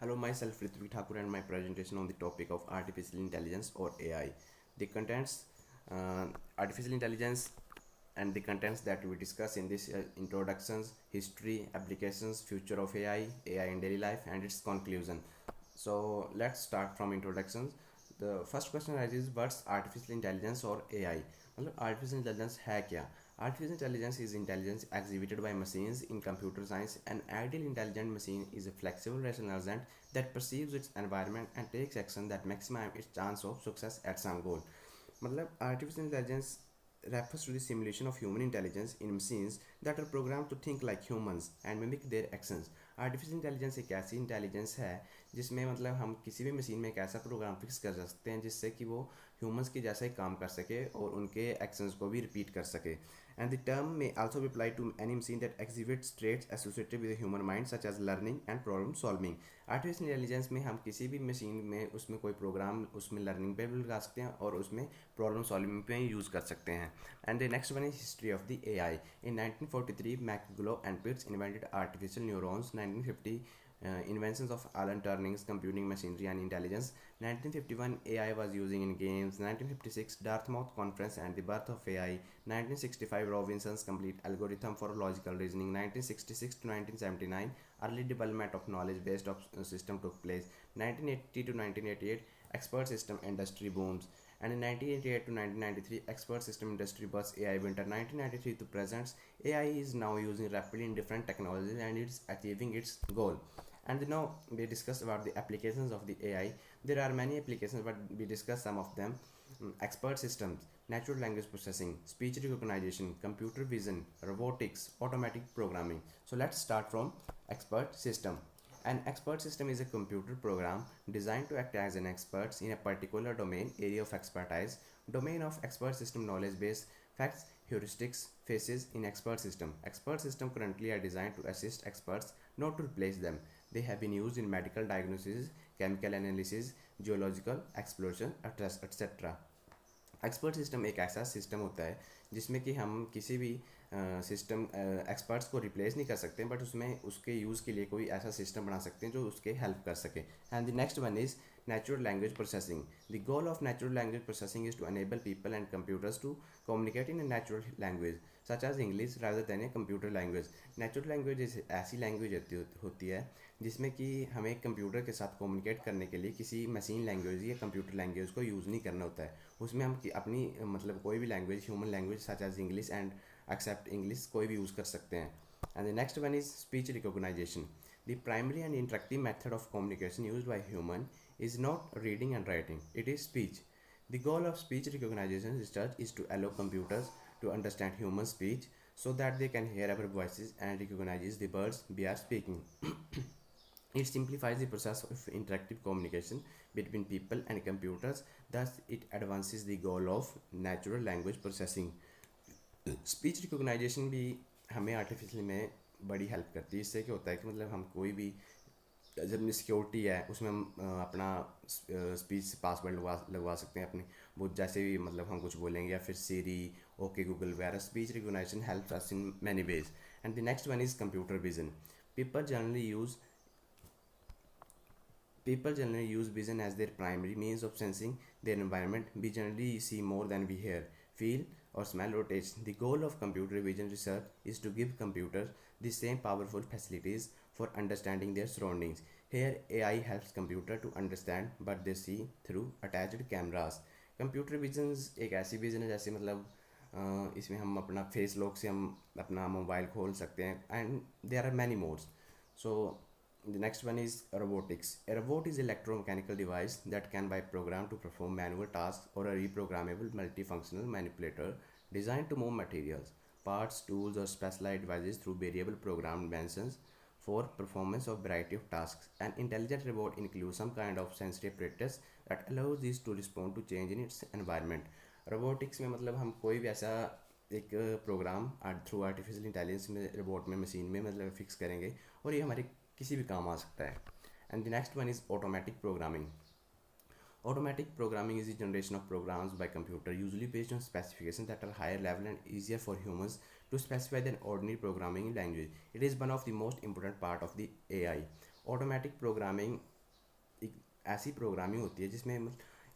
Hello, myself Ritvik Thakur and my presentation on the topic of artificial intelligence or AI. The contents, artificial intelligence and the contents that we discuss in this introductions, history, applications, future of AI in daily life and its conclusion. So let's start from introductions. The first question arises, what's artificial intelligence or AI? मतलब artificial intelligence है क्या? Artificial intelligence is intelligence exhibited by machines in computer science. An ideal intelligent machine is a flexible rational agent that perceives its environment and takes action that maximizes its chance of success at some goal. मतलब artificial intelligence refers to the simulation of human intelligence in machines that are programmed to think like humans and mimic their actions. Artificial intelligence एक ऐसी intelligence है जिसमें मतलब हम किसी भी machine में एक ऐसा प्रोग्राम फिक्स कर सकते हैं जिससे कि वो ह्यूमंस के जैसा ही काम कर सके और उनके एक्शंस को भी रिपीट कर सके. And the term may also be applied to any machine that exhibits traits associated with the human mind such as learning and problem solving. Artificial intelligence में हम किसी भी मशीन में उसमें कोई प्रोग्राम उसमें लर्निंग पे भी लगा सकते हैं और उसमें प्रॉब्लम सॉल्विंग पे यूज़ कर सकते हैं. And the next one is history of the AI. In 1943, McGlow and Pitts invented artificial neurons. 1950, inventions of Alan Turing's computing machinery and intelligence. 1951, AI was using in games. 1956, Dartmouth Conference and the birth of AI. 1965, Robinson's complete algorithm for logical reasoning. 1966 to 1979, early development of knowledge-based system took place. 1980 to 1988, expert system industry booms. And in 1988 to 1993, expert system industry burst AI winter. 1993 to present, AI is now using rapidly in different technologies and it's achieving its goal. And now we discuss about the applications of the AI. There are many applications, but we discuss some of them. Expert systems, natural language processing, speech recognition, computer vision, robotics, automatic programming. So let's start from expert system. An expert system is a computer program designed to act as an expert in a particular domain, area of expertise. Domain of expert system knowledge base, facts, heuristics, phases in expert system. Expert system currently are designed to assist experts, not to replace them. They have been used in medical diagnosis, chemical analysis, geological exploration, etc. Expert system एक ऐसा system होता है जिसमें कि हम किसी भी system experts को रिप्लेस नहीं कर सकते, बट उसमें उसके यूज़ के लिए कोई ऐसा सिस्टम बना सकते हैं जो उसके हेल्प कर सके. And the next one is natural language processing. The goal of natural language processing is to enable people and computers to communicate in a natural language such as English rather than a computer language. Natural language ऐसी language होती है जिसमें कि हमें computer के साथ communicate करने के लिए किसी मशीन लैंग्वेज या कंप्यूटर लैंग्वेज को यूज़ नहीं करना होता है. उसमें हम अपनी मतलब कोई भी language, human language such as English and except English कोई भी यूज़ कर सकते हैं. And the next one is speech recognisation. The primary and interactive method of communication used by human is not reading and writing, it is speech. The goal of speech recognition research is to allow computers to understand human speech so that they can hear our voices and recognize the words we are speaking. It simplifies the process of interactive communication between people and computers, thus it advances the goal of natural language processing. Speech recognisation भी हमें artificial में बड़ी help करती है. इससे क्या होता है कि मतलब हम कोई भी जब सिक्योरिटी है उसमें हम अपना स्पीच पासवर्ड लगवा सकते हैं अपने, वो जैसे भी मतलब हम कुछ बोलेंगे या फिर सीरी, ओके गूगल वगैरह. Speech recognisation helps us in many ways. And the next one is computer vision. People generally use People generally use vision as their primary means of sensing their environment. We generally see more than we hear, feel, or smell or taste. The goal of computer vision research is to give computers the same powerful facilities for understanding their surroundings. Here, AI helps computer to understand what they see through attached cameras. Computer vision एक ऐसी vision है जैसे मतलब इसमें हम अपना face lock से हम अपना मोबाइल खोल सकते हैं. And there are many modes. So the next one is robotics. A robot is an electromechanical device that can be programmed to perform manual tasks or a reprogrammable multifunctional manipulator designed to move materials, parts, tools, or specialized devices through variable programmed dimensions for performance of variety of tasks. An intelligent robot includes some kind of sensory apparatus that allows this to respond to change in its environment. Robotics में मतलब हम कोई भी ऐसा एक programme through artificial intelligence में robot में machine में मतलब फिक्स करेंगे और ये हमारे किसी भी काम आ सकता है. And the next one is automatic programming. Automatic programming is the generation of programs by computer, usually based on specifications that are higher level and easier for humans to specify than ordinary programming language. It is one of the most important part of the AI. Automatic programming ऐसी programming होती है जिसमें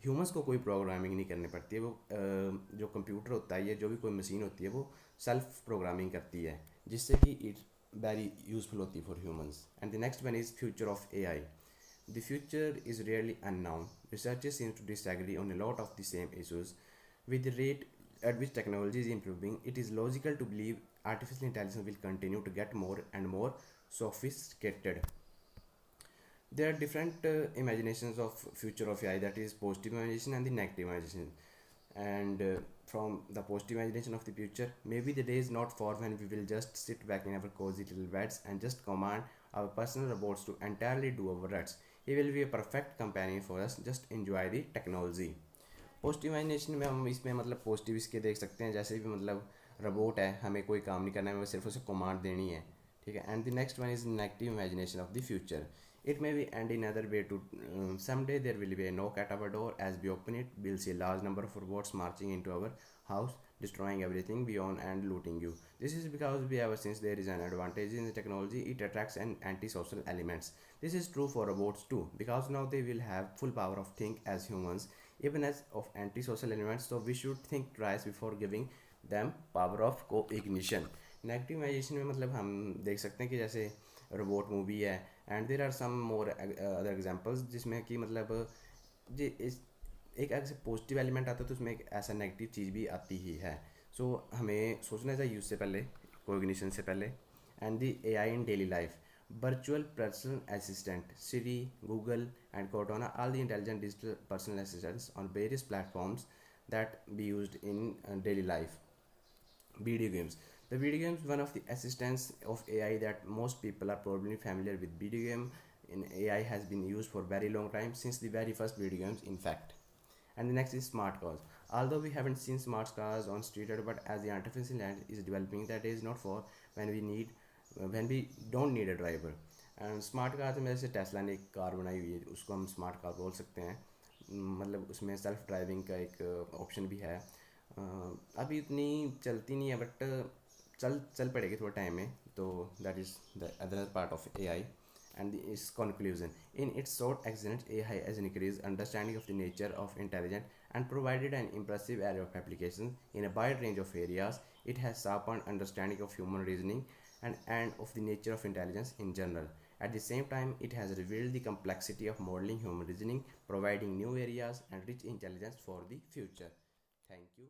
humans को कोई programming नहीं करनी पड़ती है। वो जो कंप्यूटर होता है या जो भी कोई मशीन होती है वो सेल्फ प्रोग्रामिंग करती है, जिससे कि इट वेरी यूजफुल होती है for humans. And the next one is future of AI. The future is really unknown. Researchers seem to disagree on a lot of the same issues. With the rate at which technology is improving, it is logical to believe artificial intelligence will continue to get more and more sophisticated. There are different imaginations of future of AI, that is positive imagination and the negative imagination. And from the positive imagination of the future, maybe the day is not far when we will just sit back in our cozy little beds and just command our personal robots to entirely do our works. He will be a perfect companion for us. Just enjoy the technology. Positive imagination में हम इसमें मतलब positive इसके देख सकते हैं, जैसे भी मतलब रोबोट है, हमें कोई काम नहीं करना है, हमें सिर्फ उसे कमांड देनी है, ठीक है। And the next one is negative imagination of the future. It may be and in another way to someday there will be a knock at our door. As we open it, we'll see a large number of robots marching into our house, destroying everything beyond and looting you. This is because we ever since there is an advantage in the technology, it attracts an antisocial elements. This is true for robots too, because now they will have full power of think as humans, even as of antisocial elements. So we should think twice before giving them power of co-ignition. Negative imagination में मतलब हम देख सकते हैं कि जैसे robot movie है, and there are some more other examples जिसमें कि मतलब जी इस एक ऐसे पॉजिटिव एलिमेंट आता है तो उसमें एक ऐसा नेगेटिव चीज़ भी आती ही है. सो हमें सोचना चाहिए उससे पहले, कोग्निशन से पहले. And the AI in daily life. Virtual personal assistant, Siri, Google, and Cortana, all the intelligent digital personal assistants on various platforms that be used in daily life. Video games. The video games, one of the assistants of AI that most people are probably familiar with. Video game in AI has been used for very long time, since the very first video games in fact. And the next is smart cars. Although we haven't seen smart cars on street, but as the artificial intelligence is developing, that is not for when we don't need a driver. And smart car में जैसे Tesla ने एक car बनाई हुई है, उसको हम smart car बोल सकते हैं. मतलब उसमें सेल्फ ड्राइविंग का एक ऑप्शन भी है. अभी इतनी चलती नहीं है, बट चल पड़ेगी थोड़ा टाइम में. तो that is the other part of AI. And its conclusion: in its short excellence, AI has increased understanding of the nature of intelligence and provided an impressive array of applications in a wide range of areas. It has sharpened understanding of human reasoning and of the nature of intelligence in general. At the same time, it has revealed the complexity of modeling human reasoning, providing new areas and rich intelligence for the future. Thank you.